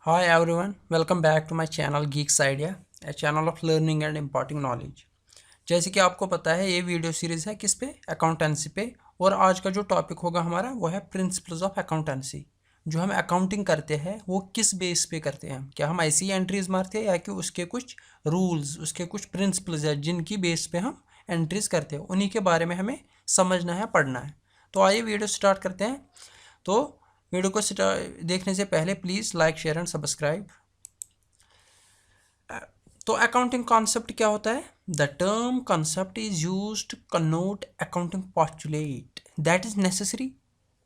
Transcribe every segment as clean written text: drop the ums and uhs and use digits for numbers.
Hi everyone, welcome back to my channel Geeks Idea, a channel of learning and imparting knowledge। जैसे कि आपको पता है ये वीडियो सीरीज़ है किस पे, अकाउंटेंसी पे। और आज का जो टॉपिक होगा हमारा वो है प्रिंसिपल्स ऑफ अकाउंटेंसी। जो हम अकाउंटिंग करते हैं वो किस बेस पे करते हैं, क्या हम ऐसी ही एंट्रीज मारते हैं या कि उसके कुछ रूल्स, उसके कुछ प्रिंसिपल्स है जिनकी बेस पे हम एंट्रीज करते हैं, उन्हीं के बारे में हमें समझना है, पढ़ना है। तो आइए वीडियो स्टार्ट करते हैं। तो वीडियो को देखने से पहले please like, share and subscribe. तो अकाउंटिंग कॉन्सेप्ट क्या होता है? The term concept is use to connote accounting postulate that is necessary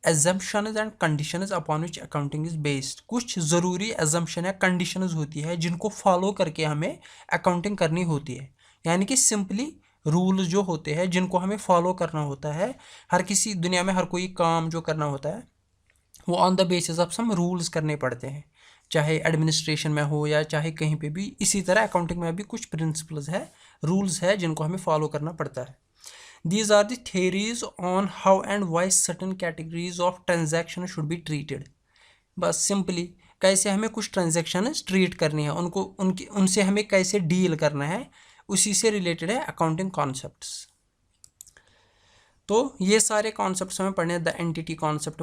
assumptions and conditions upon which accounting is based. कुछ ज़रूरी assumption है, कंडीशंस होती है जिनको फॉलो करके हमें अकाउंटिंग करनी होती है। यानी कि सिंपली रूल्स जो होते हैं जिनको हमें फॉलो करना होता है। हर किसी दुनिया में हर कोई काम जो करना होता है वो on the basis of some rules करने पड़ते हैं, चाहे एडमिनिस्ट्रेशन में हो या चाहे कहीं पे भी। इसी तरह अकाउंटिंग में भी कुछ प्रिंसिपल्स है, रूल्स है जिनको हमें फॉलो करना पड़ता है। These are the theories on how and why certain categories of transaction should be treated. बस सिंपली कैसे हमें कुछ ट्रांजैक्शन ट्रीट करनी है, उनको उनसे हमें कैसे डील करना है, उसी से रिलेटेड है अकाउंटिंग कॉन्सेप्ट्स। तो ये सारे कॉन्सेप्ट्स हमें पढ़ने हैं। The entity concept,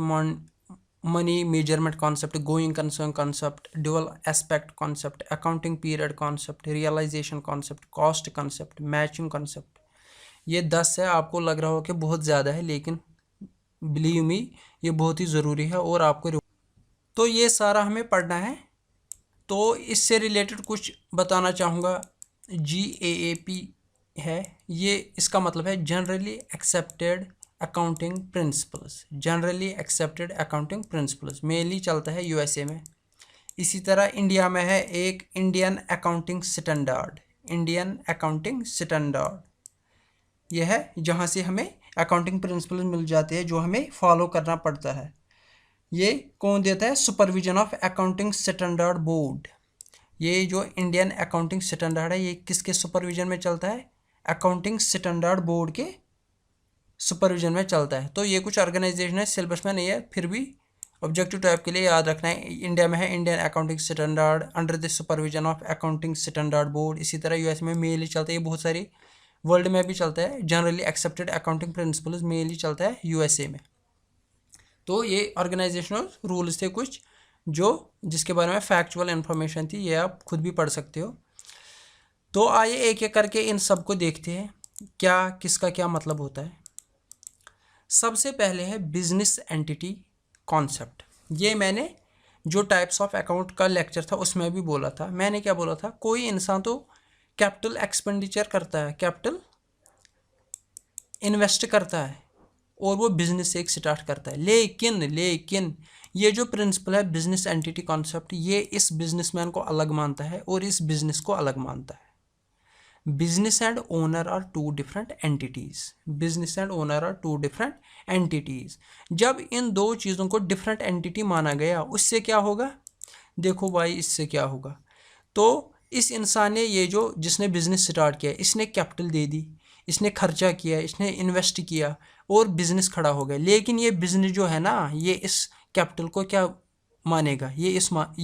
money measurement concept, going concern concept, dual aspect concept, accounting period concept, realisation concept, cost concept, matching concept. ये 10 है। आपको लग रहा हो कि बहुत ज़्यादा है, लेकिन बिलीव मी ये बहुत ही ज़रूरी है और आपको तो ये सारा हमें पढ़ना है। तो इससे रिलेटेड कुछ बताना चाहूँगा। GAAP है, ये इसका मतलब है generally accepted accounting principles. Generally accepted accounting principles mainly चलता है USA में। इसी तरह इंडिया में है एक Indian accounting standard. Indian accounting standard यह है जहाँ से हमें अकाउंटिंग प्रिंसिपल्स मिल जाते हैं जो हमें फॉलो करना पड़ता है। ये कौन देता है? Supervision of accounting standard board. ये जो इंडियन अकाउंटिंग स्टैंडर्ड है ये किसके सुपरविजन में चलता है? अकाउंटिंग स्टैंडर्ड बोर्ड के सुपरविजन में चलता है। तो ये कुछ ऑर्गेनाइजेशन है, सिलेबस में नहीं है, फिर भी ऑब्जेक्टिव टाइप के लिए याद रखना है। इंडिया में है Indian accounting standard under the supervision of accounting standard board. इसी तरह US में मेनली चलता है, ये बहुत सारी वर्ल्ड में भी चलता है। Generally accepted accounting principles mainly चलता है USA में। तो ये ऑर्गेनाइजेशनल रूल्स थे कुछ जो जिसके बारे में फैक्चुअल इन्फॉर्मेशन थी, ये आप खुद भी पढ़ सकते हो। तो आइए एक एक करके इन सब को देखते हैं क्या किसका क्या मतलब होता है। सबसे पहले है बिजनेस एंटिटी कॉन्सेप्ट। ये मैंने जो टाइप्स ऑफ अकाउंट का लेक्चर था उसमें भी बोला था। मैंने क्या बोला था? कोई इंसान तो कैपिटल एक्सपेंडिचर करता है, कैपिटल इन्वेस्ट करता है और वो बिजनेस एक स्टार्ट करता है। लेकिन ये जो प्रिंसिपल है बिजनेस एंटिटी कॉन्सेप्ट, ये इस बिजनेसमैन को अलग मानता है और इस बिजनेस को अलग मानता है। Business and owner are two different entities. Business and owner are two different entities. जब इन दो चीज़ों को डिफरेंट एंटिटी माना गया उससे क्या होगा? देखो भाई, इससे क्या होगा? तो इस इंसान ने ये जो जिसने बिजनेस स्टार्ट किया इसने कैपिटल दे दी, इसने खर्चा किया, इसने इन्वेस्ट किया और बिजनेस खड़ा हो गया। लेकिन ये बिजनेस जो है ना, ये इस कैपिटल को क्या मानेगा? ये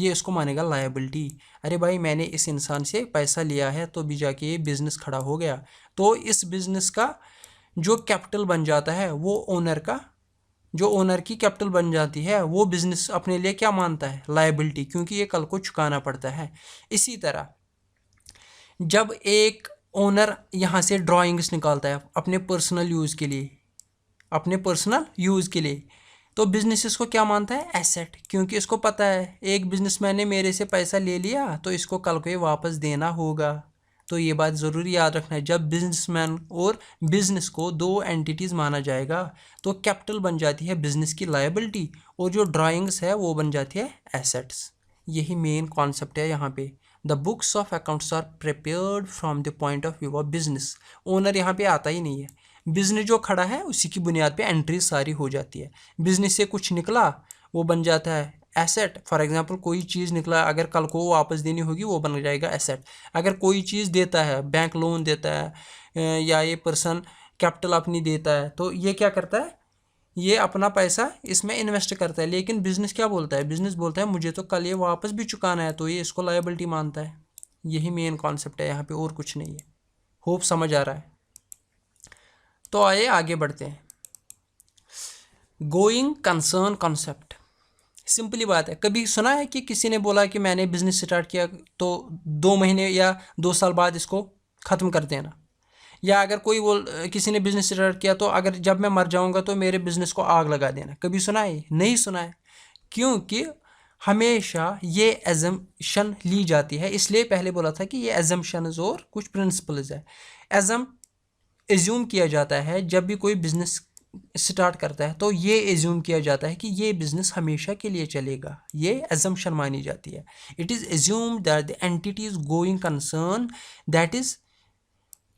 इसको मानेगा लायबिलिटी। अरे भाई, मैंने इस इंसान से पैसा लिया है तो भी जाके ये बिजनेस खड़ा हो गया। तो इस बिजनेस का जो कैपिटल बन जाता है वो ओनर का, जो ओनर की कैपिटल बन जाती है वो बिजनेस अपने लिए क्या मानता है? लायबिलिटी, क्योंकि ये कल को चुकाना पड़ता है। इसी तरह जब एक ओनर यहाँ से ड्राइंग्स निकालता है अपने पर्सनल यूज़ के लिए, अपने पर्सनल यूज़ के लिए, तो बिजनेस इसको क्या मानता है? एसेट, क्योंकि इसको पता है एक बिजनेसमैन ने मेरे से पैसा ले लिया तो इसको कल को ये वापस देना होगा। तो ये बात ज़रूरी याद रखना है। जब बिजनेसमैन और बिजनेस को दो एंटिटीज़ माना जाएगा तो कैपिटल बन जाती है बिजनेस की लायबिलिटी और जो ड्राइंग्स है वो बन जाती है एसेट्स। यही मेन कॉन्सेप्ट है यहाँ पे। The books of accounts are prepared from the point of view of business. Owner यहाँ पे आता ही नहीं है, बिजनेस जो खड़ा है उसी की बुनियाद पे एंट्री सारी हो जाती है। बिजनेस से कुछ निकला वो बन जाता है एसेट। फॉर एग्जांपल कोई चीज़ निकला, अगर कल को वो वापस देनी होगी वो बन जाएगा एसेट। अगर कोई चीज़ देता है, बैंक लोन देता है या ये पर्सन कैपिटल अपनी देता है, तो ये क्या करता है? ये अपना पैसा इसमें इन्वेस्ट करता है, लेकिन बिजनेस क्या बोलता है, बिजनेस बोलता है मुझे तो कल ये वापस भी चुकाना है, तो ये इसको लायबिलिटी मानता है। यही मेन कॉन्सेप्ट है यहाँ पे, और कुछ नहीं है। होप समझ आ रहा है। तो आइए आगे बढ़ते हैं। गोइंग कंसर्न कॉन्सेप्ट, सिंपली बात है। कभी सुना है कि किसी ने बोला कि मैंने बिजनेस स्टार्ट किया तो 2 महीने या 2 साल बाद इसको ख़त्म कर देना, या अगर कोई किसी ने बिजनेस स्टार्ट किया तो अगर जब मैं मर जाऊंगा तो मेरे बिजनेस को आग लगा देना। कभी सुना है? नहीं सुना है, क्योंकि हमेशा ये एजम्पशन ली जाती है। इसलिए पहले बोला था कि ये एजम्पशंस और कुछ प्रिंसिपल्स है। एज्यूम किया जाता है जब भी कोई बिजनेस स्टार्ट करता है तो ये एज्यूम किया जाता है कि ये बिजनेस हमेशा के लिए चलेगा। ये एजम्पशन मानी जाती है। It is assume that the entity is going concern, that is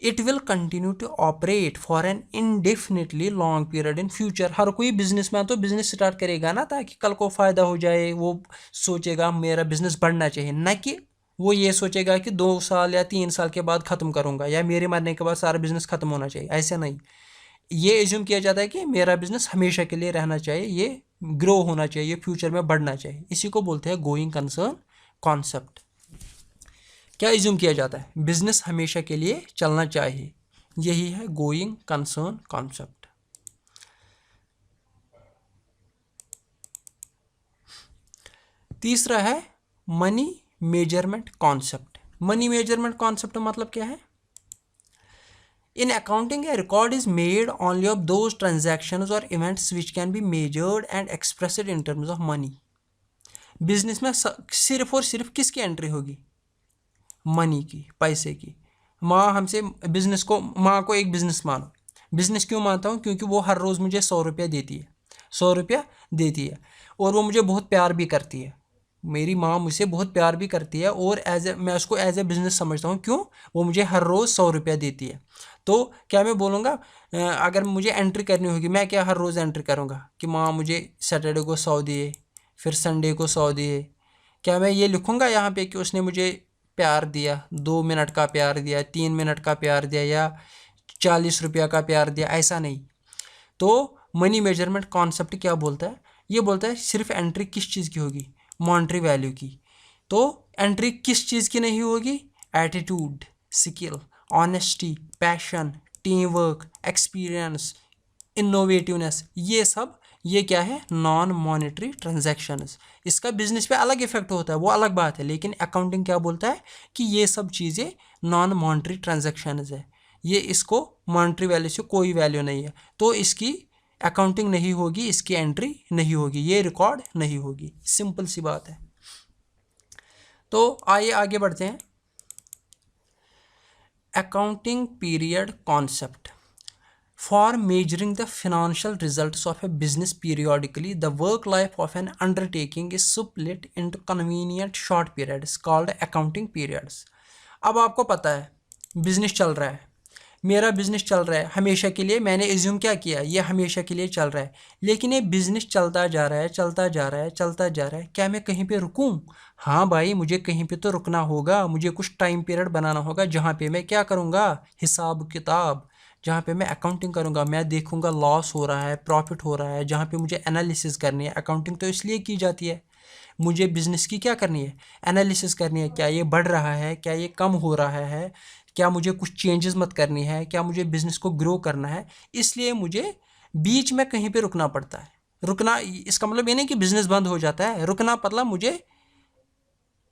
it will continue to operate for an indefinitely long period in future. हर कोई बिजनेसमैन तो बिजनेस स्टार्ट करेगा ना ताकि कल को फ़ायदा हो जाए, वो सोचेगा मेरा बिजनेस बढ़ना चाहिए, ना कि वो ये सोचेगा कि 2 साल या 3 साल के बाद ख़त्म करूँगा या मेरे मरने के बाद सारा बिजनेस ख़त्म होना चाहिए। ऐसा नहीं, ये एज्यूम किया जाता है कि मेरा बिजनेस हमेशा के लिए रहना चाहिए, ये ग्रो होना चाहिए, फ्यूचर में बढ़ना चाहिए। इसी को बोलते हैं गोइंग कंसर्न कॉन्सेप्ट। क्या एज्यूम किया जाता है? बिजनेस हमेशा के लिए चलना चाहिए, यही है गोइंग कंसर्न कॉन्सेप्ट। तीसरा है money measurement concept. Money measurement concept मतलब क्या है? In accounting, a record is made only of those transactions or events which can be measured and expressed in terms of money. Business में सिर्फ और सिर्फ किसकी एंट्री होगी? मनी की, पैसे की। माँ हमसे बिजनेस को, माँ को एक बिजनेस मानो। बिजनेस क्यों मानता हूँ? क्योंकि वो हर रोज़ मुझे 100 रुपया देती है, 100 रुपया देती है, और वो मुझे बहुत प्यार भी करती है। मेरी माँ मुझसे बहुत प्यार भी करती है और मैं उसको एज ए बिज़नेस समझता हूँ। क्यों? वो मुझे हर रोज़ 100 रुपया देती है। तो क्या मैं बोलूँगा अगर मुझे एंट्री करनी होगी, मैं क्या हर रोज़ एंट्री करूँगा कि माँ मुझे सैटरडे को 100 दिए, फिर संडे को 100 दिए? क्या मैं ये लिखूँगा यहाँ पे कि उसने मुझे प्यार दिया, 2 मिनट का प्यार दिया, 3 मिनट का प्यार दिया, या 40 रुपया का प्यार दिया? ऐसा नहीं। तो मनी मेजरमेंट कॉन्सेप्ट क्या बोलता है? ये बोलता है सिर्फ एंट्री किस चीज़ की होगी? मॉनेटरी वैल्यू की। तो एंट्री किस चीज़ की नहीं होगी? Attitude, skill, honesty, passion, team work, experience, innovativeness, ये सब ये क्या है? Non monetary transactions. इसका बिजनेस पे अलग इफेक्ट होता है, वो अलग बात है, लेकिन अकाउंटिंग क्या बोलता है कि ये सब चीज़ें नॉन मॉनेटरी ट्रांजैक्शंस है। ये इसको मॉनेटरी वैल्यू से कोई वैल्यू नहीं है, तो इसकी अकाउंटिंग नहीं होगी, इसकी एंट्री नहीं होगी, ये रिकॉर्ड नहीं होगी। सिंपल सी बात है। तो आइए आगे बढ़ते हैं। Accounting period concept. For measuring the financial results of a business periodically, the work life of an undertaking is split into convenient short periods called accounting periods. अब आपको पता है बिजनेस चल रहा है, मेरा बिजनेस चल रहा है हमेशा के लिए। मैंने एज्यूम क्या किया? ये हमेशा के लिए चल रहा है, लेकिन ये बिजनेस चलता जा रहा है, चलता जा रहा है, चलता जा रहा है। क्या मैं कहीं पे रुकूं? हाँ भाई, मुझे कहीं पे तो रुकना होगा। मुझे कुछ टाइम पीरियड बनाना होगा जहाँ पे मैं क्या करूँगा? हिसाब किताब, जहाँ पे मैं अकाउंटिंग करूँगा। मैं देखूँगा लॉस हो रहा है, प्रॉफिट हो रहा है, जहाँ पे मुझे एनालिसिस करनी है। अकाउंटिंग तो इसलिए की जाती है, मुझे बिजनेस की क्या करनी है? एनालिसिस करनी है। क्या ये बढ़ रहा है? क्या ये कम हो रहा है? क्या मुझे कुछ चेंजेस मत करनी है? क्या मुझे बिजनेस को ग्रो करना है? इसलिए मुझे बीच में कहीं पे रुकना पड़ता है। रुकना इसका मतलब ये नहीं कि बिजनेस बंद हो जाता है। रुकना मतलब मुझे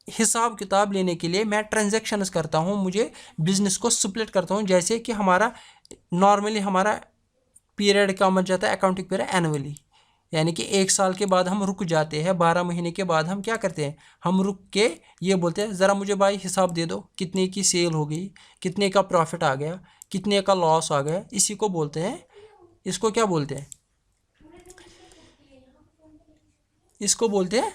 हिसाब किताब लेने के लिए मैं ट्रांजैक्शंस करता हूँ, मुझे बिजनेस को स्प्लिट करता हूँ। जैसे कि हमारा नॉर्मली हमारा पीरियड क्या बन जाता है? अकाउंटिंग पीरियड एनुअली, यानी कि 1 साल के बाद हम रुक जाते हैं। 12 महीने के बाद हम क्या करते हैं? हम रुक के ये बोलते हैं ज़रा मुझे भाई हिसाब दे दो, कितने की सेल हो गई, कितने का प्रॉफिट आ गया, कितने का लॉस आ गया। इसी को बोलते हैं, इसको क्या बोलते हैं? इसको बोलते हैं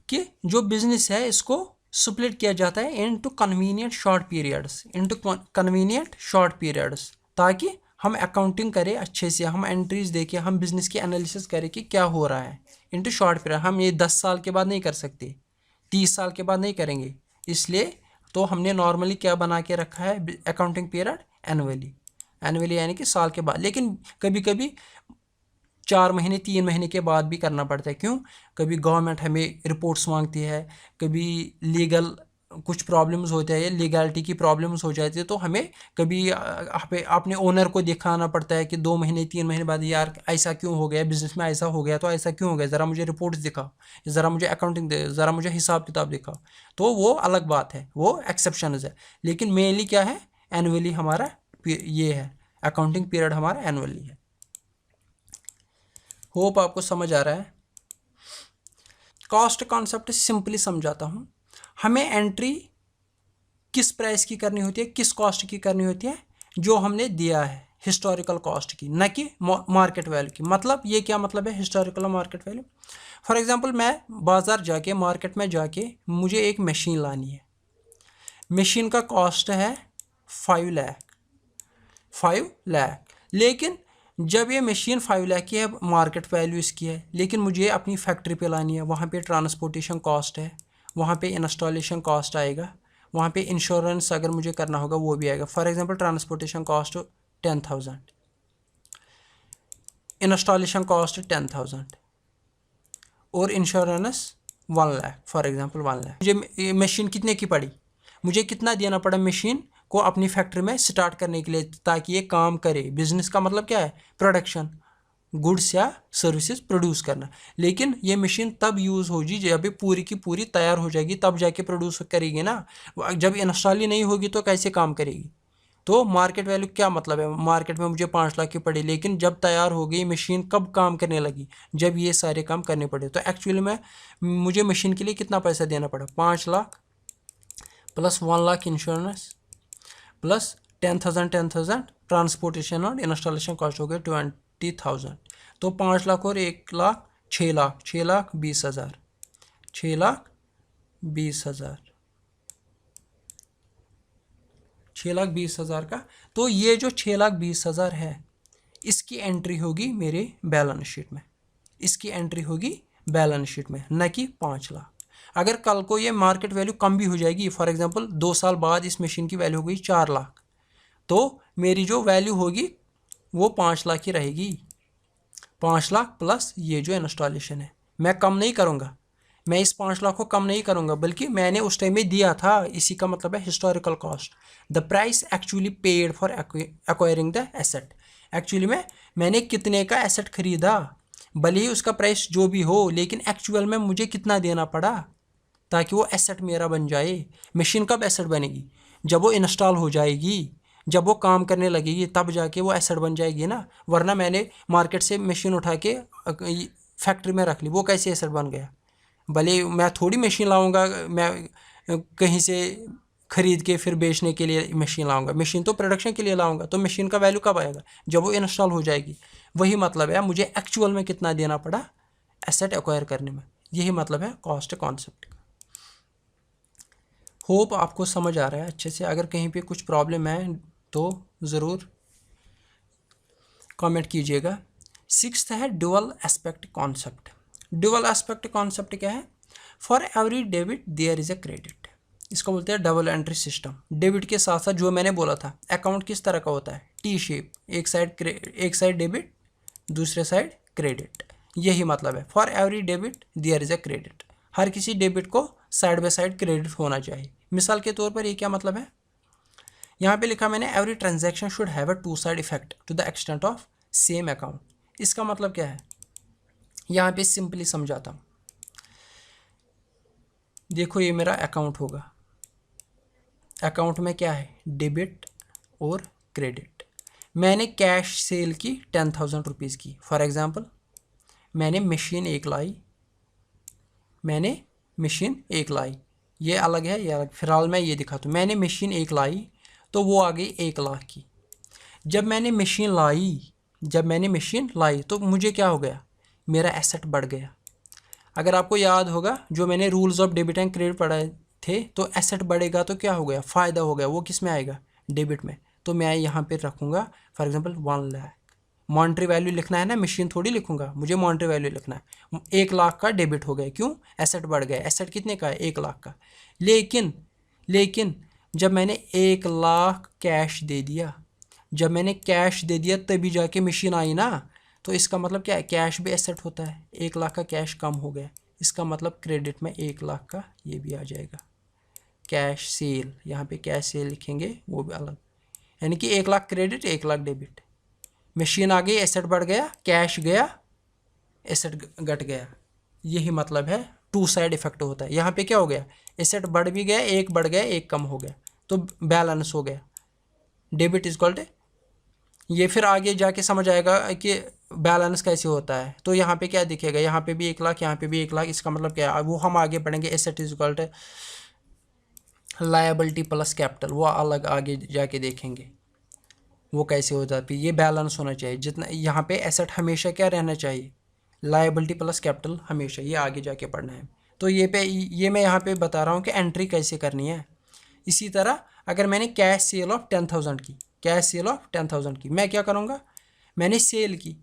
कि जो बिजनेस है इसको स्प्लिट किया जाता है into convenient short periods, into convenient short periods, ताकि हम अकाउंटिंग करें अच्छे से, हम एंट्रीज देखें, हम बिजनेस की एनालिसिस करें कि क्या हो रहा है इनटू शॉर्ट पीरियड। हम ये 10 साल के बाद नहीं कर सकते, 30 साल के बाद नहीं करेंगे। इसलिए तो हमने नॉर्मली क्या बना के रखा है? अकाउंटिंग पीरियड एनुअली, एनुअली यानी कि साल के बाद। लेकिन कभी कभी 4 महीने 3 महीने के बाद भी करना पड़ता है। क्यों? कभी गवर्नमेंट हमें रिपोर्ट्स मांगती है, कभी लीगल कुछ प्रॉब्लम्स होते हैं, लीगैलिटी की प्रॉब्लम्स हो जाती है, तो हमें कभी अपने ओनर को दिखाना पड़ता है कि 2 महीने 3 महीने बाद यार ऐसा क्यों हो गया, बिजनेस में ऐसा हो गया, तो ऐसा क्यों हो गया, ज़रा मुझे रिपोर्ट्स दिखाओ, ज़रा मुझे अकाउंटिंग दे, ज़रा मुझे हिसाब किताब दिखाओ। तो वो अलग बात है, वो एक्सेप्शंस है। लेकिन मेनली क्या है, एनुअली हमारा ये है, अकाउंटिंग पीरियड हमारा एनुअली है। होप आपको समझ आ रहा है। कॉस्ट कॉन्सेप्ट सिंपली समझाता हूँ। हमें एंट्री किस प्राइस की करनी होती है, किस कॉस्ट की करनी होती है, जो हमने दिया है हिस्टोरिकल कॉस्ट की, न कि मार्केट वैल्यू की। मतलब ये क्या मतलब है हिस्टोरिकल और मार्केट वैल्यू? फॉर एग्जांपल मैं बाज़ार जाके, मार्केट में जाके मुझे एक मशीन लानी है। मशीन का कॉस्ट है 5 लाख। लेकिन जब ये मशीन 5 लाख की है, मार्केट वैल्यू इसकी है, लेकिन मुझे अपनी फैक्ट्री पे लानी है, वहाँ पे ट्रांसपोर्टेशन कॉस्ट है, वहाँ पे इंस्टॉलेशन कॉस्ट आएगा, वहाँ पे इंश्योरेंस अगर मुझे करना होगा वो भी आएगा। For example transportation cost 10,000, installation cost 10,000 और insurance 1 lakh, for example 1 lakh. मुझे मशीन कितने की पड़ी, मुझे कितना देना पड़ा मशीन को अपनी फैक्ट्री में स्टार्ट करने के लिए, ताकि ये काम करे। बिजनेस का मतलब क्या है? प्रोडक्शन, गुड्स या सर्विसेज प्रोड्यूस करना। लेकिन ये मशीन तब यूज़ होगी जब ये पूरी की पूरी तैयार हो जाएगी, तब जाके प्रोड्यूस करेगी ना। जब इंस्टॉल ही नहीं होगी तो कैसे काम करेगी? तो मार्केट वैल्यू क्या मतलब है? मार्केट में मुझे 5 लाख की पड़ी, लेकिन जब तैयार हो गई मशीन, कब काम करने लगी? जब ये सारे काम करने पड़े। तो एक्चुअली में मुझे मशीन के लिए कितना पैसा देना पड़ा? 5 lakh plus 1 lakh insurance plus 10,000 transportation और इंस्टॉलेशन कॉस्ट हो गए 20,000। तो 5 लाख और 1 लाख 6 लाख, 6,20,000, 6,20,000, 6,20,000 का। तो ये जो 6,20,000 है, इसकी एंट्री होगी मेरे बैलेंस शीट में, इसकी एंट्री होगी बैलेंस शीट में, न कि 5 लाख। अगर कल को ये मार्केट वैल्यू कम भी हो जाएगी, फॉर एग्जांपल 2 साल बाद इस मशीन की वैल्यू हो गई 4 लाख, तो मेरी जो वैल्यू होगी वो 5 लाख ही रहेगी। 5 लाख प्लस ये जो इंस्टॉलेशन है, मैं कम नहीं करूँगा, मैं इस 5 लाख को कम नहीं करूँगा, बल्कि मैंने उस टाइम में दिया था। इसी का मतलब है historical cost, the price actually paid for acquiring the asset. Actually में मैंने कितने का एसेट खरीदा, भले ही उसका प्राइस जो भी हो, लेकिन एक्चुअल में मुझे कितना देना पड़ा ताकि वो एसेट मेरा बन जाए। मशीन कब एसेट बनेगी? जब वो इंस्टॉल हो जाएगी, जब वो काम करने लगेगी, तब जाके वो एसेट बन जाएगी ना। वरना मैंने मार्केट से मशीन उठा के फैक्ट्री में रख ली, वो कैसे एसेट बन गया? भले मैं थोड़ी मशीन लाऊंगा, मैं कहीं से ख़रीद के फिर बेचने के लिए मशीन लाऊंगा। मशीन तो प्रोडक्शन के लिए लाऊंगा, तो मशीन का वैल्यू कब आएगा? जब वो इंस्टॉल हो जाएगी। वही मतलब है मुझे एक्चुअल में कितना देना पड़ा एसेट एक्वायर करने में। यही मतलब है कॉस्ट कॉन्सेप्ट का। होप आपको समझ आ रहा है अच्छे से। अगर कहीं पे कुछ प्रॉब्लम है तो ज़रूर कमेंट कीजिएगा। 6th है dual aspect concept. Dual aspect concept क्या है? For every debit there is a credit. इसको बोलते हैं डबल एंट्री सिस्टम। डेबिट के साथ साथ जो मैंने बोला था, अकाउंट किस तरह का होता है? टी शेप, एक साइड डेबिट, दूसरे साइड क्रेडिट। यही मतलब है for every debit there is a credit. हर किसी डेबिट को साइड बाय साइड क्रेडिट होना चाहिए। मिसाल के तौर पर ये क्या मतलब है? यहाँ पे लिखा मैंने every transaction should have a two side effect to the extent of same account. इसका मतलब क्या है? यहाँ पे सिंपली समझाता हूँ। देखो ये मेरा अकाउंट होगा, अकाउंट में क्या है? डेबिट और क्रेडिट। मैंने कैश सेल की 10,000 रुपीज़ की, फॉर एग्ज़ाम्पल मैंने मशीन एक लाई, ये अलग है, ये अलग। फिलहाल मैं ये दिखाता हूँ। मैंने मशीन एक लाई तो वो आ गई 1 लाख की। जब मैंने मशीन लाई तो मुझे क्या हो गया? मेरा एसेट बढ़ गया। अगर आपको याद होगा जो मैंने rules of debit and credit पढ़ाए थे, तो एसेट बढ़ेगा तो क्या हो गया? फ़ायदा हो गया। वो किस में आएगा? डेबिट में। तो मैं यहाँ पे रखूँगा for example 1 lakh. Monetary value लिखना है ना, मशीन थोड़ी लिखूँगा, मुझे मॉनेटरी वैल्यू लिखना है। 1 लाख का डेबिट हो गया। क्यों? एसेट बढ़ गया। एसेट कितने का है? 1 लाख का। लेकिन जब मैंने 1 लाख कैश दे दिया, तभी जाके मशीन आई ना। तो इसका मतलब क्या है, कैश भी एसेट होता है, 1 लाख का कैश कम हो गया, इसका मतलब क्रेडिट में 1 लाख का ये भी आ जाएगा। कैश सेल, यहाँ पे कैश सेल लिखेंगे वो भी अलग, यानी कि 1 lakh credit 1 lakh debit. Machine आ गई, एसेट बढ़ गया, कैश गया, एसेट घट गया, यही मतलब है। टू साइड इफेक्ट होता है। यहाँ पे क्या हो गया, एसेट बढ़ भी गया, एक बढ़ गया एक कम हो गया, तो बैलेंस हो गया। डेबिट इज इक्वल टू, ये फिर आगे जाके समझ आएगा कि बैलेंस कैसे होता है। तो यहाँ पे क्या दिखेगा, यहाँ पे भी 1 लाख, यहाँ पे भी 1 लाख, इसका मतलब क्या है वो हम आगे पढ़ेंगे। Asset is equal to liability plus capital, वो अलग आगे जाके देखेंगे वो कैसे हो जाती है। ये बैलेंस होना चाहिए, जितना यहाँ पे एसेट हमेशा क्या रहना चाहिए, लायबिलिटी प्लस कैपिटल हमेशा, ये आगे जाके पढ़ना है। तो ये मैं यहाँ पे बता रहा हूँ कि एंट्री कैसे करनी है। इसी तरह अगर मैंने कैश सेल ऑफ 10,000 की, कैश सेल ऑफ 10,000 की, मैं क्या करूँगा, मैंने सेल की,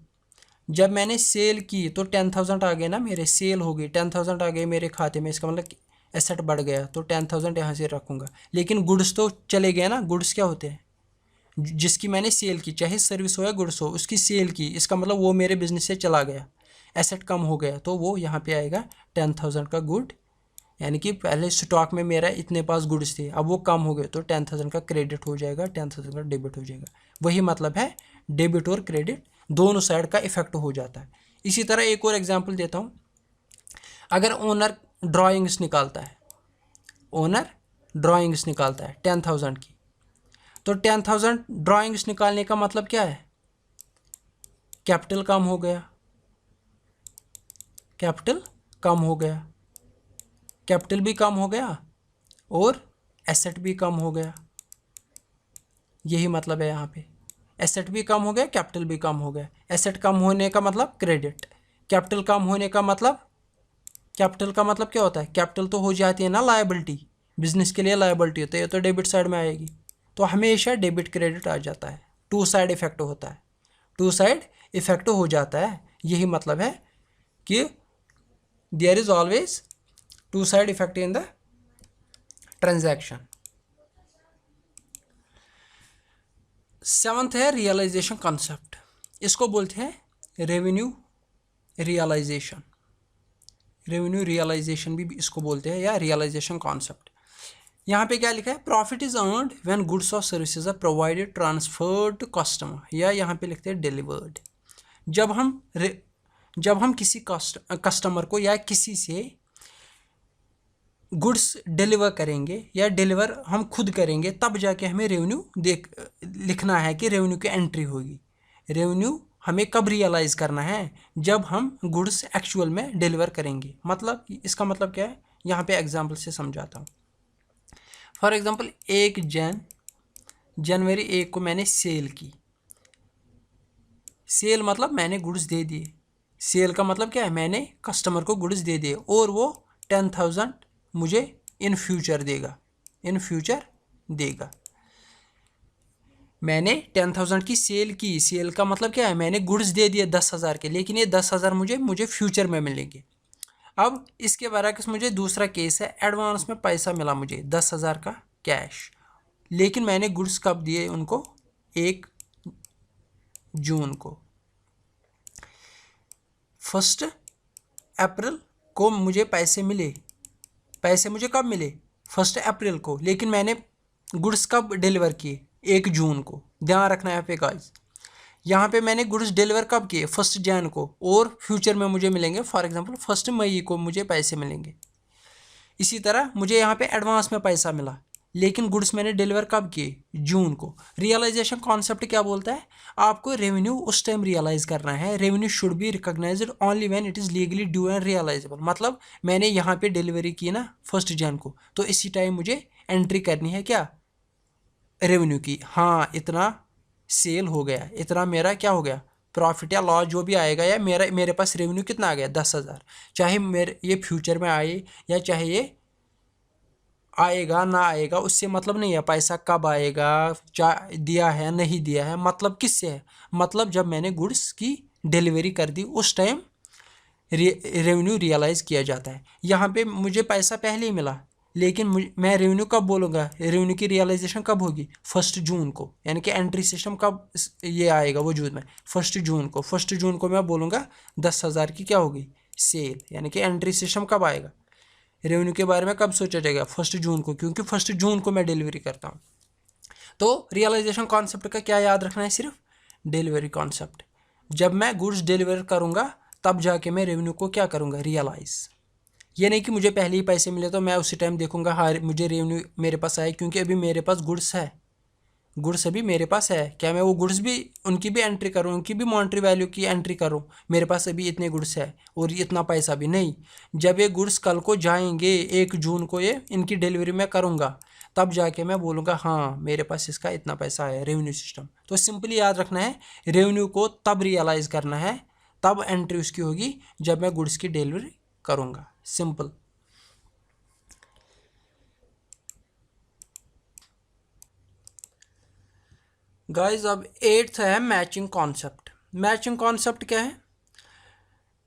जब मैंने सेल की तो 10,000 आ गए ना मेरे, सेल हो गई, 10,000 आ गए मेरे खाते में, इसका मतलब एसेट बढ़ गया, तो 10,000 यहाँ से रखूँगा। लेकिन गुड्स तो चले गए ना, गुड्स क्या होते हैं, जिसकी मैंने सेल की, चाहे सर्विस हो या गुड्स हो, उसकी सेल की, इसका मतलब वो मेरे बिजनेस से चला गया, एसेट कम हो गया, तो वो यहाँ पे आएगा 10,000 का गुड, यानी कि पहले स्टॉक में मेरा इतने पास गुड्स थे, अब वो कम हो गए, तो 10,000 का क्रेडिट हो जाएगा, 10,000 का डेबिट हो जाएगा। वही मतलब है, डेबिट और क्रेडिट दोनों साइड का इफेक्ट हो जाता है। इसी तरह एक और एग्जांपल देता हूँ, अगर ओनर ड्राइंग्स निकालता है, ओनर ड्राइंग्स निकालता है 10,000 की, तो 10,000 ड्राइंग्स निकालने का मतलब क्या है, कैपिटल कम हो गया, कैपिटल कम हो गया, कैपिटल भी कम हो गया और एसेट भी कम हो गया, यही मतलब है यहाँ पे। एसेट भी कम हो गया, कैपिटल भी कम हो गया। एसेट कम होने का मतलब क्रेडिट, कैपिटल कम होने का मतलब, कैपिटल का मतलब क्या होता है, कैपिटल तो हो जाती है ना लायबिलिटी, बिजनेस के लिए लायबिलिटी होती है, ये तो डेबिट साइड में आएगी, तो हमेशा डेबिट क्रेडिट आ जाता है, टू साइड इफेक्ट होता है, टू साइड इफेक्ट हो जाता है। यही मतलब है कि there is always two side effect in the transaction. Seventh है रियलाइजेशन कॉन्सेप्ट, इसको बोलते हैं रेवेन्यू रियलाइजेशन, रेवेन्यू रियलाइजेशन भी इसको बोलते हैं, या रियलाइजेशन कॉन्सेप्ट। यहाँ पे क्या लिखा है, profit is earned when goods और services are provided transferred to customer, या यहाँ पे लिखते हैं डिलीवर्ड। जब हम किसी कस्टमर को या किसी से गुड्स डिलीवर करेंगे या डिलीवर हम खुद करेंगे, तब जाके हमें रेवेन्यू लिखना है कि रेवेन्यू की एंट्री होगी। रेवेन्यू हमें कब रियलाइज़ करना है, जब हम गुड्स एक्चुअल में डिलीवर करेंगे। मतलब इसका मतलब क्या है, यहाँ पे एग्जांपल से समझाता हूँ। फॉर एग्जांपल, 1 जनवरी 1 को मैंने सेल की, सेल मतलब मैंने गुड्स दे दिए, सेल का मतलब क्या है, मैंने कस्टमर को गुड्स दे दिए और वो 10,000 मुझे इन फ्यूचर देगा, इन फ्यूचर देगा। मैंने 10,000 की सेल की, सेल का मतलब क्या है, मैंने गुड्स दे दिए 10,000 के, लेकिन ये 10,000 मुझे फ्यूचर में मिलेंगे। अब इसके बरअक्स मुझे दूसरा केस है, एडवांस में पैसा मिला मुझे 10,000 का कैश, लेकिन मैंने गुड्स कब दिए उनको, 1 जून को। 1 अप्रैल को मुझे पैसे मिले, पैसे मुझे कब मिले, 1 अप्रैल को, लेकिन मैंने गुड्स कब डिलीवर किए, 1 जून को। ध्यान रखना है यहाँ पे गाइस, यहाँ पे मैंने गुड्स डिलीवर कब किए, 1 जैन को, और फ्यूचर में मुझे मिलेंगे, फॉर एग्जांपल 1 मई को मुझे पैसे मिलेंगे। इसी तरह मुझे यहाँ पे एडवांस में पैसा मिला, लेकिन गुड्स मैंने डिलीवर कब किए, जून को। रियलाइजेशन कॉन्सेप्ट क्या बोलता है, आपको रेवेन्यू उस टाइम रियलाइज करना है, revenue should be recognised only when it is legally due and realisable. मतलब मैंने यहाँ पे डिलीवरी की ना 1 जन को, तो इसी टाइम मुझे एंट्री करनी है क्या, रेवेन्यू की। हाँ, इतना सेल हो गया, इतना मेरा क्या हो गया, प्रॉफिट या लॉस जो भी आएगा, या मेरे पास रेवेन्यू कितना आ गया, 10,000। चाहे मेरे ये फ्यूचर में आए या चाहे ये आएगा ना आएगा, उससे मतलब नहीं है, पैसा कब आएगा, दिया है नहीं दिया है, मतलब किससे है, मतलब जब मैंने गुड्स की डिलीवरी कर दी उस टाइम रेवेन्यू रियलाइज़ किया जाता है। यहाँ पे मुझे पैसा पहले ही मिला, लेकिन मैं रेवेन्यू कब बोलूँगा, रेवेन्यू की रियलाइजेशन कब होगी, 1 जून को, यानी कि एंट्री सिस्टम कब ये आएगा वजूद में, 1 जून को। 1 जून को मैं बोलूँगा 10,000 की क्या होगी सेल, यानी कि एंट्री सिस्टम कब आएगा, रेवेन्यू के बारे में कब सोचा जाएगा, 1 जून को, क्योंकि 1 जून को मैं डिलीवरी करता हूँ। तो रियलाइजेशन कॉन्सेप्ट का क्या याद रखना है, सिर्फ डिलीवरी कॉन्सेप्ट। जब मैं गुड्स डिलीवर करूँगा तब जाके मैं रेवेन्यू को क्या करूँगा, रियलाइज़। ये नहीं कि मुझे पहले ही पैसे मिले तो मैं उसी टाइम देखूंगा हाँ मुझे रेवेन्यू मेरे पास आए, क्योंकि अभी मेरे पास गुड्स है, गुड्स अभी मेरे पास है। क्या मैं वो गुड्स भी उनकी भी एंट्री करूँ, उनकी भी मॉनेटरी वैल्यू की एंट्री करूँ, मेरे पास अभी इतने गुड्स है और इतना पैसा भी नहीं। जब ये गुड्स कल को जाएंगे 1 जून को ये इनकी डिलीवरी मैं करूँगा, तब जाके मैं बोलूँगा हाँ मेरे पास इसका इतना पैसा है, रेवेन्यू सिस्टम। तो सिंपली याद रखना है, रेवेन्यू को तब रियलाइज़ करना है, तब एंट्री उसकी होगी जब मैं गुड्स की डिलीवरी करूँगा। सिंपल। गाइस अब 8th है मैचिंग कॉन्सेप्ट। मैचिंग कॉन्सेप्ट क्या है,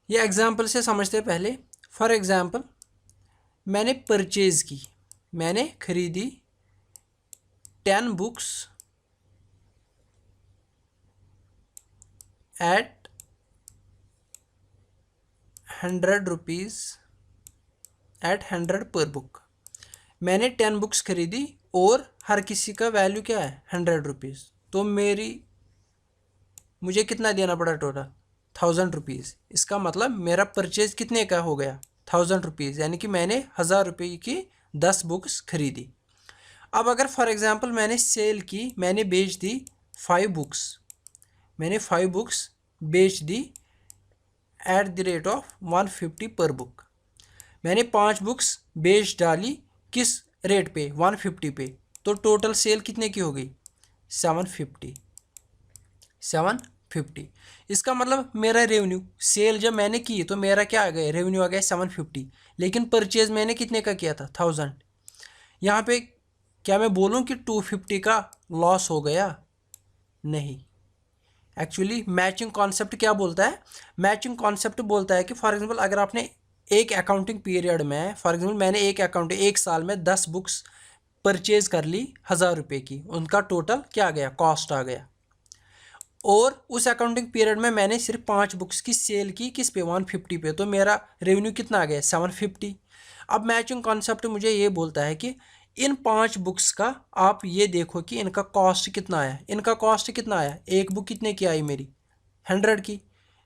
ये एग्जांपल से समझते पहले। फॉर एग्जांपल मैंने परचेज की, मैंने खरीदी 10 बुक्स एट 100 रुपीज़ एट 100 पर बुक। मैंने 10 बुक्स खरीदी और हर किसी का वैल्यू क्या है 100 रुपीज़। तो मुझे कितना देना पड़ा टोटल 1000 रुपीज़। इसका मतलब मेरा परचेज कितने का हो गया 1000 रुपीज़, यानी कि मैंने 1000 रुपये की 10 बुक्स खरीदी। अब अगर फॉर एग्जांपल मैंने सेल की, मैंने बेच दी 5 बुक्स, मैंने 5 बुक्स बेच दी एट द रेट ऑफ 150 पर बुक। मैंने 5 बुक्स बेच डाली किस रेट पे 150 पे, तो टोटल सेल कितने की हो गई 750। इसका मतलब मेरा रेवेन्यू, सेल जब मैंने की तो मेरा क्या आ गया, रेवेन्यू आ गया 750, लेकिन परचेज मैंने कितने का किया था 1000। यहाँ पे क्या मैं बोलूँ कि 250 का लॉस हो गया, नहीं। एक्चुअली मैचिंग कॉन्सेप्ट क्या बोलता है, मैचिंग कॉन्सेप्ट बोलता है कि फॉर एग्जांपल अगर आपने एक अकाउंटिंग पीरियड में, फॉर एग्जांपल मैंने एक साल में 10 बुक्स परचेज कर ली 1000 रुपये की, उनका टोटल क्या आ गया कॉस्ट आ गया, और उस अकाउंटिंग पीरियड में मैंने सिर्फ 5 बुक्स की सेल की किस पे 150 पे, तो मेरा रेवेन्यू कितना आ गया 750। अब मैचिंग कॉन्सेप्ट मुझे ये बोलता है कि इन 5 बुक्स का आप ये देखो कि इनका कॉस्ट कितना आया, इनका कॉस्ट कितना आया, एक बुक कितने की आई मेरी 100 की।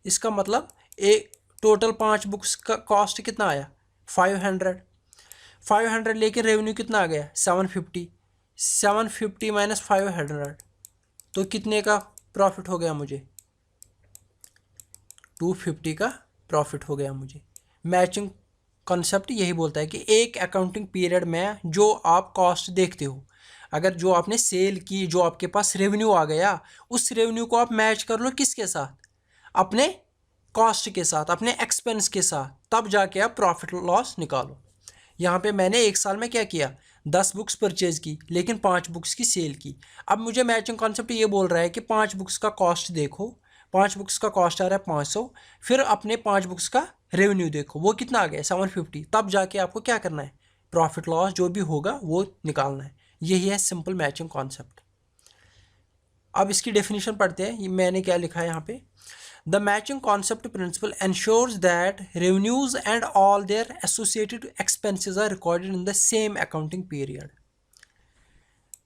इसका मतलब एक टोटल 5 बुक्स का कॉस्ट कितना आया 500, लेकिन रेवेन्यू कितना आ गया 750 माइनस 500, तो कितने का प्रॉफिट हो गया मुझे 250 का प्रॉफिट हो गया मुझे। मैचिंग कॉन्सेप्ट यही बोलता है कि एक अकाउंटिंग पीरियड में जो आप कॉस्ट देखते हो, अगर जो आपने सेल की, जो आपके पास रेवेन्यू आ गया, उस रेवेन्यू को आप मैच कर लो किसके साथ, अपने कॉस्ट के साथ, अपने एक्सपेंस के साथ, तब जाके आप प्रॉफिट लॉस निकालो। यहाँ पे मैंने एक साल में क्या किया 10 बुक्स परचेज की, लेकिन 5 बुक्स की सेल की। अब मुझे मैचिंग कॉन्सेप्ट ये बोल रहा है कि 5 बुक्स का कॉस्ट देखो, 5 बुक्स का कॉस्ट आ रहा है 500, फिर अपने 5 बुक्स का रेवेन्यू देखो वो कितना आ गया 750, तब जाके आपको क्या करना है प्रॉफिट लॉस जो भी होगा वो निकालना है। यही है सिंपल मैचिंग कॉन्सेप्ट। अब इसकी डेफिनेशन पढ़ते हैं, मैंने क्या लिखा है यहाँ पे। The matching concept principle ensures that revenues and all their associated expenses are recorded in the same accounting period.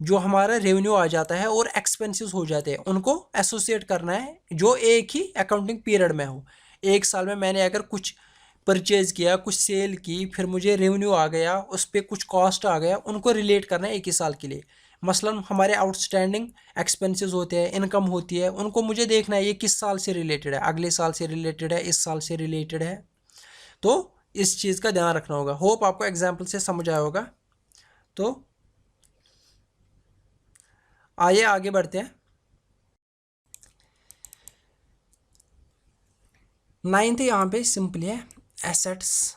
जो हमारा रेवेन्यू आ जाता है और एक्सपेंसेस हो जाते हैं उनको एसोसिएट करना है जो एक ही अकाउंटिंग पीरियड में हो। एक साल में मैंने अगर कुछ परचेज किया, कुछ सेल की, फिर मुझे रेवेन्यू आ गया, उस पर कुछ कॉस्ट आ गया, उनको रिलेट करना है एक ही साल के लिए। मसलन हमारे आउटस्टैंडिंग एक्सपेंसेस होते हैं, इनकम होती है, उनको मुझे देखना है ये किस साल से रिलेटेड है, अगले साल से रिलेटेड है, इस साल से रिलेटेड है। तो इस चीज़ का ध्यान रखना होगा। होप आपको एग्जाम्पल से समझ आया होगा। तो आइए आगे बढ़ते हैं। 9th यहाँ पे सिंपल है, assets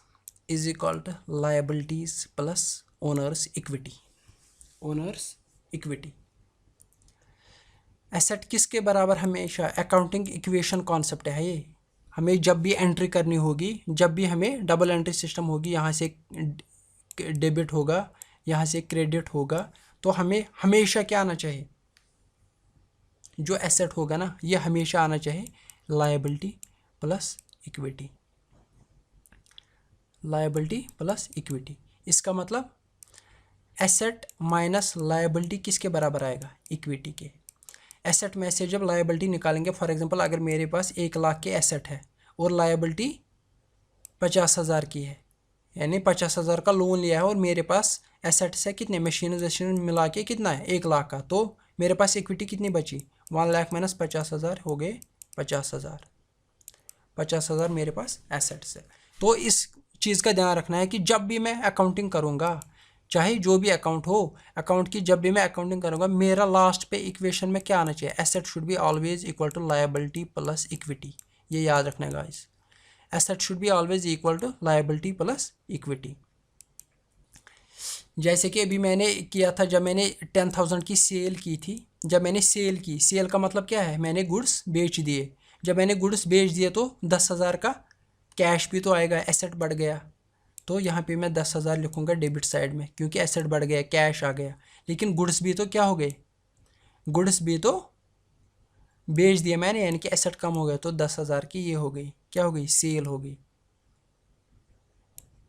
is equal to liabilities plus owners equity. Owners equity asset किसके बराबर, हमेशा अकाउंटिंग इक्वेशन कॉन्सेप्ट है ये। हमें जब भी एंट्री करनी होगी, जब भी हमें डबल एंट्री सिस्टम होगी, यहाँ से डेबिट होगा, यहाँ से क्रेडिट होगा, तो हमें हमेशा क्या आना चाहिए, जो एसेट होगा ना ये हमेशा आना चाहिए liability plus equity, liability plus equity. इसका मतलब एसेट माइनस लायबिलिटी किसके बराबर आएगा, इक्विटी के। एसेट में से जब लायबिलिटी निकालेंगे, फॉर एग्जांपल अगर मेरे पास 1 लाख के एसेट है और लायबिलिटी 50,000 की है, यानी 50,000 का लोन लिया है और मेरे पास एसेट्स है कितने, मशीन मिला के कितना है 1 लाख का, तो मेरे पास इक्विटी कितनी बची, 1 लाख माइनस 50,000 हो गए 50,000, 50,000 मेरे पास एसेट्स है। तो इस चीज़ का ध्यान रखना है कि जब भी मैं अकाउंटिंग करूँगा, चाहे जो भी अकाउंट हो, अकाउंट की जब भी मैं अकाउंटिंग करूँगा, मेरा लास्ट पे इक्वेशन में क्या आना चाहिए, asset should be always equal to liability plus equity. ये याद रखना है guys, asset should be always equal to liability plus equity. जैसे कि अभी मैंने किया था, जब मैंने 10,000 की सेल की थी, जब मैंने सेल की, सेल का मतलब क्या है, मैंने गुड्स बेच दिए। जब मैंने गुड्स बेच दिए तो 10,000 का कैश भी तो आएगा, एसेट बढ़ गया, तो यहाँ पे मैं 10,000 लिखूँगा डेबिट साइड में, क्योंकि एसेट बढ़ गया, कैश आ गया। लेकिन गुड्स भी तो क्या हो गए, गुड्स भी तो बेच दिए मैंने, यानी कि एसेट कम हो गया, तो 10,000 की ये हो गई, क्या हो गई, सेल हो गई,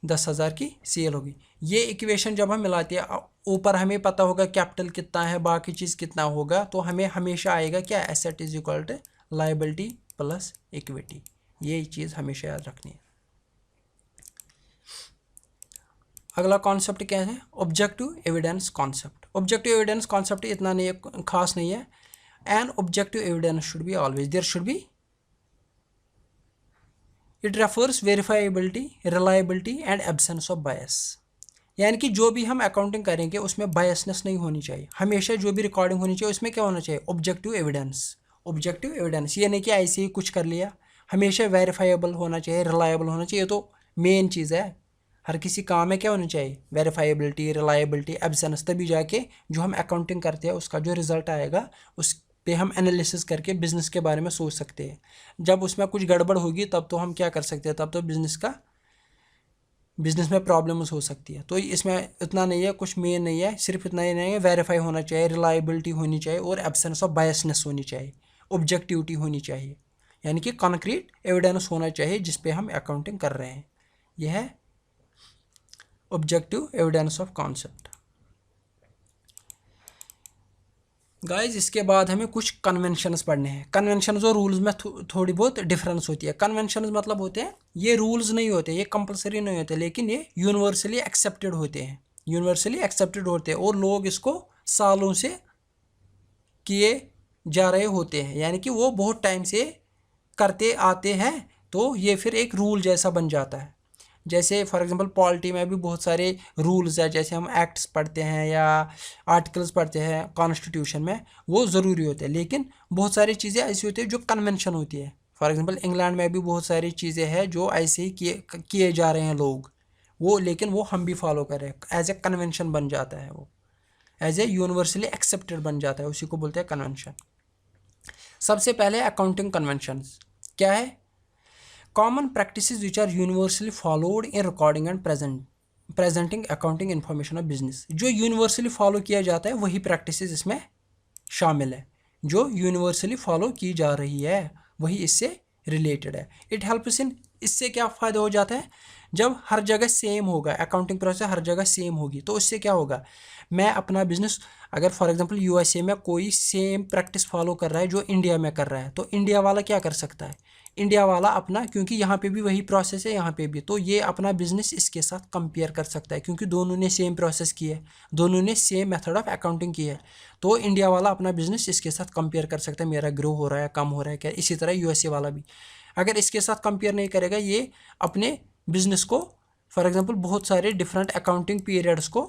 10,000 की सेल होगी। ये इक्वेशन जब हम मिलाते हैं, ऊपर हमें पता होगा कैपिटल कितना है, बाकी चीज़ कितना होगा, तो हमें हमेशा आएगा क्या, asset is equal to liability plus equity. ये चीज़ हमेशा याद रखनी है। अगला कॉन्सेप्ट क्या है, objective evidence concept. Objective evidence concept इतना नहीं है, खास नहीं है। An objective evidence should be always, there should be, it refers verifiability, reliability and absence of bias. यानी कि जो भी हम अकाउंटिंग करेंगे उसमें बायसनेस नहीं होनी चाहिए, हमेशा जो भी रिकॉर्डिंग होनी चाहिए उसमें क्या होना चाहिए, ऑब्जेक्टिव एविडेंस। ऑब्जेक्टिव एविडेंस ये नहीं कि ऐसे ही कुछ कर लिया, हमेशा वेरीफाइबल होना चाहिए, रिलायबल होना चाहिए, तो मेन चीज़ है हर किसी काम में, क्या होना चाहिए, वेरीफाइबिलिटी, रिलायबिलिटी, एब्सेंस, तभी जाके जो हम अकाउंटिंग करते हैं उसका जो रिजल्ट आएगा उस पे हम एनालिसिस करके बिज़नेस के बारे में सोच सकते हैं। जब उसमें कुछ गड़बड़ होगी तब तो हम क्या कर सकते हैं, तब तो बिज़नेस में प्रॉब्लम्स हो सकती है। तो इसमें इतना नहीं है, कुछ मेन नहीं है, सिर्फ इतना ही नहीं है, वेरीफाई होना चाहिए, रिलायबिलिटी होनी चाहिए और एब्सेंस ऑफ बायसनेस होनी चाहिए, ऑब्जेक्टिविटी होनी चाहिए, यानी कि कॉन्क्रीट एविडेंस होना चाहिए जिस पे हम अकाउंटिंग कर रहे हैं। यह है objective evidence of concept. Guys इसके बाद हमें कुछ कन्वेंशंस पढ़ने हैं। कन्वेंशंस और रूल्स में थोड़ी बहुत डिफरेंस होती है। कन्वेंशंस मतलब होते हैं, ये रूल्स नहीं होते, ये कंपलसरी नहीं होते, लेकिन ये यूनिवर्सली एक्सेप्टेड होते हैं, यूनिवर्सली एक्सेप्टेड होते हैं और लोग इसको सालों से किए जा रहे होते हैं, यानी कि वो बहुत टाइम से करते आते हैं, तो ये फिर एक रूल जैसा बन जाता है। जैसे फॉर एग्जांपल पॉलिटी में भी बहुत सारे रूल्स है, जैसे हम एक्ट्स पढ़ते हैं या आर्टिकल्स पढ़ते हैं कॉन्स्टिट्यूशन में, वो ज़रूरी होते हैं, लेकिन बहुत सारी चीज़ें ऐसी होती है जो कन्वेंशन होती है। फॉर एग्जांपल इंग्लैंड में भी बहुत सारी चीज़ें हैं जो ऐसे ही किए जा रहे हैं लोग, वो लेकिन वो हम भी फॉलो कर रहे हैं, एज ए कन्वेंशन बन जाता है, वो एज ए यूनिवर्सली एक्सेप्टेड बन जाता है, उसी को बोलते हैं कन्वेंशन। सबसे पहले अकाउंटिंग कन्वेंशन क्या है, common practices which are universally followed in recording and presenting accounting information of business. जो यूनिवर्सली फॉलो किया जाता है वही प्रैक्टिसेस इसमें शामिल है, जो यूनिवर्सली फॉलो की जा रही है वही इससे रिलेटेड है। इट हेल्प्स इन, इससे क्या फ़ायदा हो जाता है, जब हर जगह सेम होगा, अकाउंटिंग प्रोसेस हर जगह सेम होगी, तो इससे क्या होगा, मैं अपना बिजनेस, अगर फॉर एग्जांपल यूएसए में कोई सेम प्रैक्टिस फॉलो कर रहा है जो इंडिया में कर रहा है, तो इंडिया वाला क्या कर सकता है, इंडिया वाला अपना, क्योंकि यहाँ पे भी वही प्रोसेस है यहाँ पे भी, तो ये अपना बिजनेस इसके साथ कंपेयर कर सकता है, क्योंकि दोनों ने सेम प्रोसेस की है, दोनों ने सेम मेथड ऑफ अकाउंटिंग की है, तो इंडिया वाला अपना बिजनेस इसके साथ कंपेयर कर सकता है, मेरा ग्रो हो रहा है, कम हो रहा है क्या। इसी तरह यूएसए वाला भी अगर इसके साथ कंपेयर नहीं करेगा, ये अपने बिजनेस को फॉर एग्जांपल बहुत सारे डिफरेंट अकाउंटिंग पीरियड्स को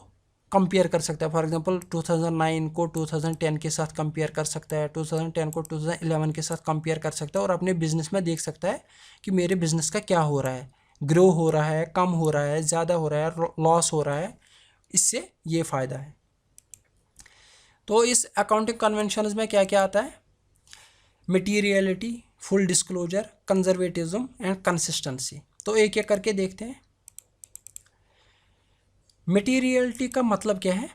कंपेयर कर सकता है। फॉर एग्जांपल 2009 को 2010 के साथ कंपेयर कर सकता है, 2010 को 2011 के साथ कंपेयर कर सकता है, और अपने बिजनेस में देख सकता है कि मेरे बिजनेस का क्या हो रहा है, ग्रो हो रहा है, कम हो रहा है, ज़्यादा हो रहा है, लॉस हो रहा है, इससे ये फ़ायदा है। तो इस अकाउंटिंग कन्वेंशंस में क्या क्या आता है, materiality, full disclosure, conservatism and consistency. तो एक एक करके देखते हैं। मटीरियलिटी का मतलब क्या है?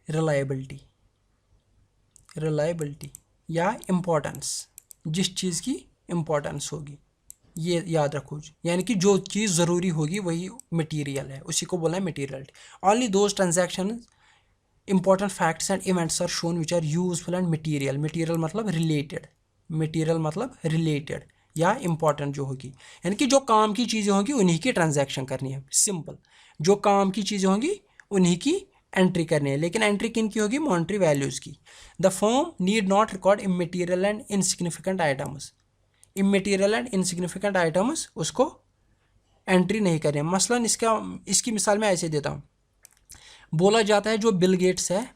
रिलायबिलिटी, रिलायबिलिटी या इम्पोर्टेंस, जिस चीज़ की इम्पोर्टेंस होगी, ये याद रखो। यानी कि जो चीज़ ज़रूरी होगी वही मटीरियल है, उसी को बोला है materiality. Only those transaction important facts and events are shown which are useful and material. Material मतलब रिलेटेड, मटीरियल मतलब रिलेटेड या इंपॉर्टेंट जो होगी, यानी कि जो काम की चीज़ें होंगी उन्हीं की ट्रांजैक्शन करनी है, सिंपल। जो काम की चीज़ें होंगी उन्हीं की एंट्री करनी है, लेकिन एंट्री किन की होगी? मॉनेटरी वैल्यूज़ की। The firm need not record immaterial and insignificant items, immaterial and insignificant items उसको एंट्री नहीं करनी है। मसलन इसकी मिसाल मैं ऐसे देता हूँ। बोला जाता है जो बिल गेट्स है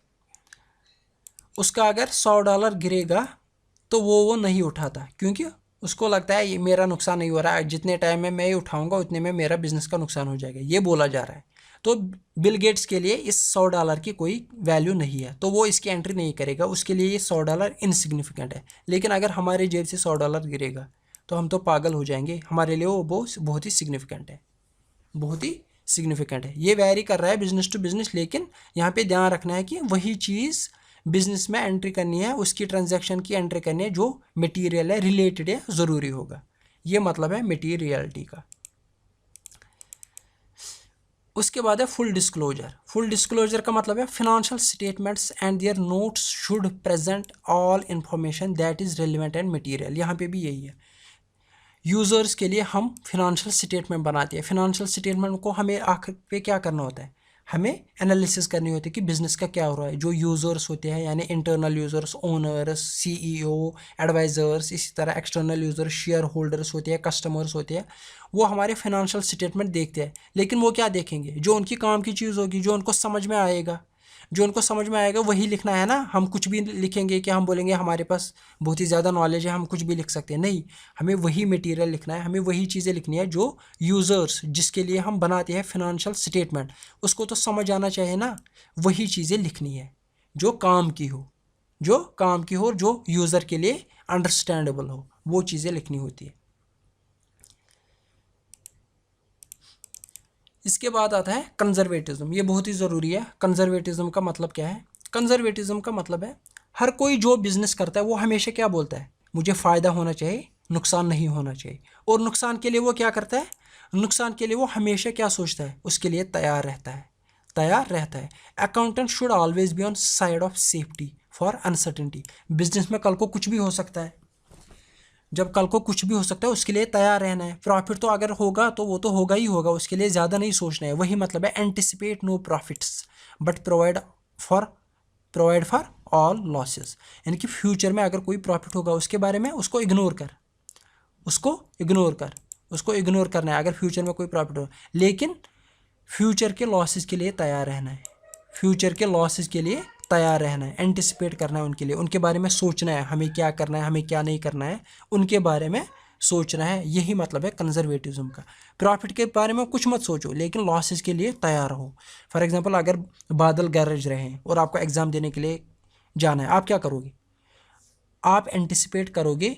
उसका अगर $100 गिरेगा तो वो नहीं उठाता, क्योंकि उसको लगता है ये मेरा नुकसान नहीं हो रहा है, जितने टाइम में मैं ये उठाऊंगा उतने में मेरा बिजनेस का नुकसान हो जाएगा, ये बोला जा रहा है। तो बिल गेट्स के लिए इस $100 की कोई वैल्यू नहीं है, तो वो इसकी एंट्री नहीं करेगा, उसके लिए ये $100 इनसिग्निफिकेंट है। लेकिन अगर हमारे जेब से $100 गिरेगा तो हम तो पागल हो जाएंगे, हमारे लिए वो बहुत ही सिग्निफिकेंट है, बहुत ही सिग्निफिकेंट है। ये वैरी कर रहा है बिजनेस टू बिजनेस, लेकिन यहाँ पे ध्यान रखना है कि वही चीज़ बिजनेस में एंट्री करनी है, उसकी ट्रांजैक्शन की एंट्री करनी है जो मटेरियल है, रिलेटेड है, ज़रूरी होगा। ये मतलब है मटेरियलिटी का। उसके बाद है फुल डिस्क्लोजर। फुल डिस्क्लोजर का मतलब है financial statements and there notes should present all information that is relevant and material. यहाँ पे भी यही है, यूज़र्स के लिए हम फिनेंशियल स्टेटमेंट बनाते हैं। फिनेंशियल स्टेटमेंट को हमें आखिर पे क्या करना होता है? हमें एनालिसिस करनी होती है कि बिज़नेस का क्या हो रहा है। जो यूज़र्स होते हैं यानी internal users, owners, CEO, advisers, इसी तरह एक्सटर्नल यूज़र्स, शेयर होल्डर्स होते हैं, कस्टमर्स होते हैं, वो हमारे फिनेंशियल स्टेटमेंट देखते हैं। लेकिन वो क्या देखेंगे? जो उनकी काम की चीज़ होगी, जो उनको समझ में आएगा, जो उनको समझ में आएगा वही लिखना है ना। हम कुछ भी लिखेंगे कि हम बोलेंगे हमारे पास बहुत ही ज़्यादा नॉलेज है, हम कुछ भी लिख सकते हैं? नहीं, हमें वही मटेरियल लिखना है, हमें वही चीज़ें लिखनी है जो यूज़र्स, जिसके लिए हम बनाते हैं फिनेंशियल स्टेटमेंट, उसको तो समझ आना चाहिए ना। वही चीज़ें लिखनी है जो काम की हो, जो काम की हो, जो यूज़र के लिए अंडरस्टैंडेबल हो, वो चीज़ें लिखनी होती है। इसके बाद आता है कंजर्वेटिज्म। ये बहुत ही ज़रूरी है। कंजर्वेटिज्म का मतलब क्या है? कंजर्वेटिज्म का मतलब है हर कोई जो बिजनेस करता है वो हमेशा क्या बोलता है? मुझे फ़ायदा होना चाहिए, नुकसान नहीं होना चाहिए। और नुकसान के लिए वो क्या करता है? नुकसान के लिए वो हमेशा क्या सोचता है? उसके लिए तैयार रहता है, तैयार रहता है। Accountant should always be on side of safety for uncertainty. Business में कल को कुछ भी हो सकता है, जब कल को कुछ भी हो सकता है उसके लिए तैयार रहना है। प्रॉफिट तो अगर होगा तो वो तो होगा ही होगा, उसके लिए ज़्यादा नहीं सोचना है। वही मतलब है anticipate no profits but provide for all losses. यानी कि फ्यूचर में अगर कोई प्रॉफिट होगा उसके बारे में उसको इग्नोर कर, उसको इग्नोर कर, उसको इग्नोर करना है अगर फ्यूचर में कोई प्रॉफिट हो। लेकिन फ्यूचर के लॉसेस के लिए तैयार रहना है, फ्यूचर के लॉसेस के लिए तैयार रहना है, एंटिसिपेट करना है उनके लिए, उनके बारे में सोचना है, हमें क्या करना है, हमें क्या नहीं करना है, उनके बारे में सोचना है। यही मतलब है कंजर्वेटिज्म का। प्रॉफिट के बारे में कुछ मत सोचो, लेकिन लॉसेस के लिए तैयार हो। फॉर एग्जांपल अगर बादल गरज रहे हैं और आपको एग्ज़ाम देने के लिए जाना है, आप क्या करोगे? आप एंटिसिपेट करोगे,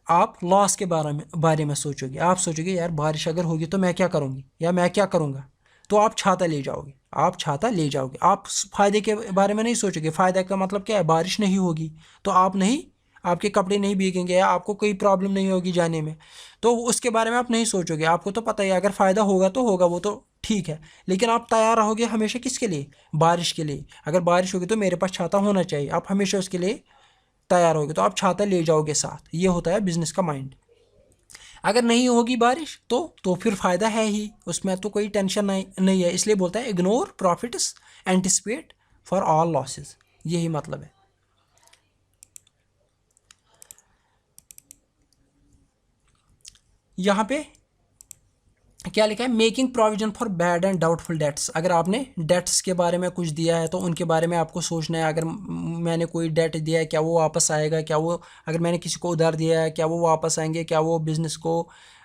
आप लॉस के बारे में सोचोगे। आप सोचोगे यार बारिश अगर होगी तो मैं क्या करूँगी या मैं क्या करूँगा, तो आप छाता ले जाओगे, आप छाता ले जाओगे। आप फ़ायदे के बारे में नहीं सोचोगे। फ़ायदा का मतलब क्या है? बारिश नहीं होगी तो आप नहीं, आपके कपड़े नहीं भीगेंगे या आपको कोई प्रॉब्लम नहीं होगी जाने में, तो उसके बारे में आप नहीं सोचोगे। आपको तो पता ही है अगर फ़ायदा होगा तो होगा, वो तो ठीक है। लेकिन आप तैयार रहोगे हमेशा किसके लिए? बारिश के लिए। अगर बारिश होगी तो मेरे पास छाता होना चाहिए, आप हमेशा उसके लिए तैयार होगे, तो आप छाता ले जाओगे साथ। ये होता है बिजनेस का माइंड। अगर नहीं होगी बारिश तो फिर फ़ायदा है ही, उसमें तो कोई टेंशन नहीं है। इसलिए बोलता है ignore profits, anticipate for all losses. यही मतलब है। यहाँ पे क्या लिखा है? Making provision for bad and doubtful debts. अगर आपने डेट्स के बारे में कुछ दिया है तो उनके बारे में आपको सोचना है। अगर मैंने कोई डेट दिया है, क्या वो वापस आएगा? क्या वो, अगर मैंने किसी को उधार दिया है, क्या वो वापस आएंगे? क्या वो बिज़नेस को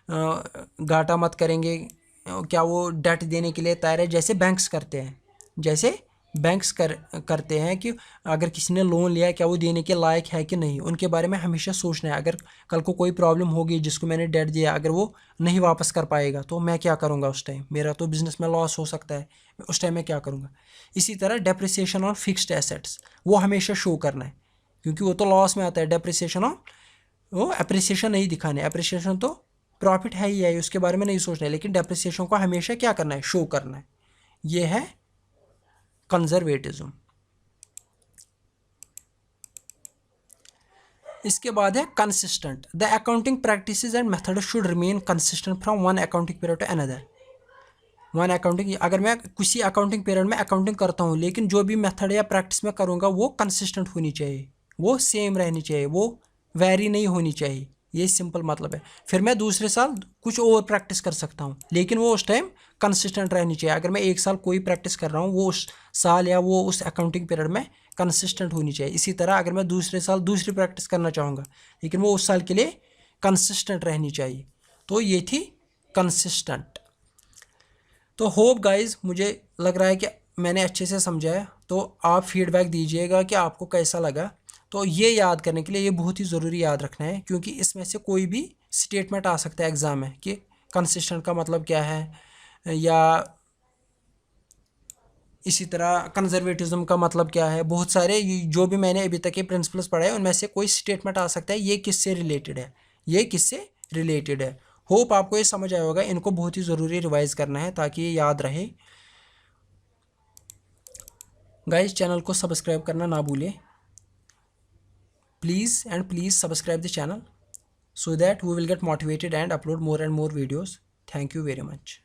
घाटा मत करेंगे? क्या वो डेट देने के लिए तैयार है? जैसे बैंक्स करते हैं, जैसे बैंक्स करते हैं कि अगर किसी ने लोन लिया है क्या वो देने के लायक है कि नहीं, उनके बारे में हमेशा सोचना है। अगर कल को कोई प्रॉब्लम होगी, जिसको मैंने डेट दिया अगर वो नहीं वापस कर पाएगा तो मैं क्या करूँगा उस टाइम, मेरा तो बिजनेस में लॉस हो सकता है, उस टाइम मैं क्या करूँगा। इसी तरह डेप्रिसिएशन ऑन फिक्स्ड एसेट्स वो हमेशा शो करना है, क्योंकि वो तो लॉस में आता है। डेप्रिसिएशन ऑन, वो अप्रिसिएशन नहीं दिखाना है, अप्रिसिएशन तो प्रॉफिट है ही है, उसके बारे में नहीं सोचना है, लेकिन डेप्रिसिएशन को हमेशा क्या करना है, शो करना है। ये है कंजर्वेटिज्म। इसके बाद है consistent. The accounting practices and method should remain consistent from one accounting period to another. One accounting, अगर मैं किसी अकाउंटिंग पीरियड में अकाउंटिंग करता हूँ, लेकिन जो भी मेथड या प्रैक्टिस मैं करूँगा वो कंसिस्टेंट होनी चाहिए, वो सेम रहनी चाहिए, वो वैरी नहीं होनी चाहिए। ये सिंपल मतलब है। फिर मैं दूसरे साल कुछ और प्रैक्टिस कर सकता हूँ, लेकिन वो उस टाइम कंसिस्टेंट रहनी चाहिए। अगर मैं एक साल कोई प्रैक्टिस कर रहा हूँ, वो उस साल या वो उस अकाउंटिंग पीरियड में कंसिस्टेंट होनी चाहिए। इसी तरह अगर मैं दूसरे साल दूसरी प्रैक्टिस करना चाहूँगा, लेकिन वो उस साल के लिए कंसिस्टेंट रहनी चाहिए। तो ये थी कंसिस्टेंट। तो होप गाइज, मुझे लग रहा है कि मैंने अच्छे से समझाया, तो आप फीडबैक दीजिएगा कि आपको कैसा लगा। तो ये याद करने के लिए, ये बहुत ही ज़रूरी याद रखना है, क्योंकि इसमें से कोई भी स्टेटमेंट आ सकता है एग्ज़ाम में कि कंसिस्टेंट का मतलब क्या है, या इसी तरह कंजर्वेटिज्म का मतलब क्या है। बहुत सारे जो भी मैंने अभी तक के प्रिंसिपल्स पढ़े हैं, उनमें से कोई स्टेटमेंट आ सकता है, ये किससे रिलेटेड है, ये किससे रिलेटेड है। होप आपको ये समझ आया होगा। इनको बहुत ही ज़रूरी रिवाइज़ करना है ताकि ये याद रहे। गाइस, चैनल को सब्सक्राइब करना ना भूलें, please and please subscribe the channel so that we will get motivated and upload more and more videos. Thank you very much.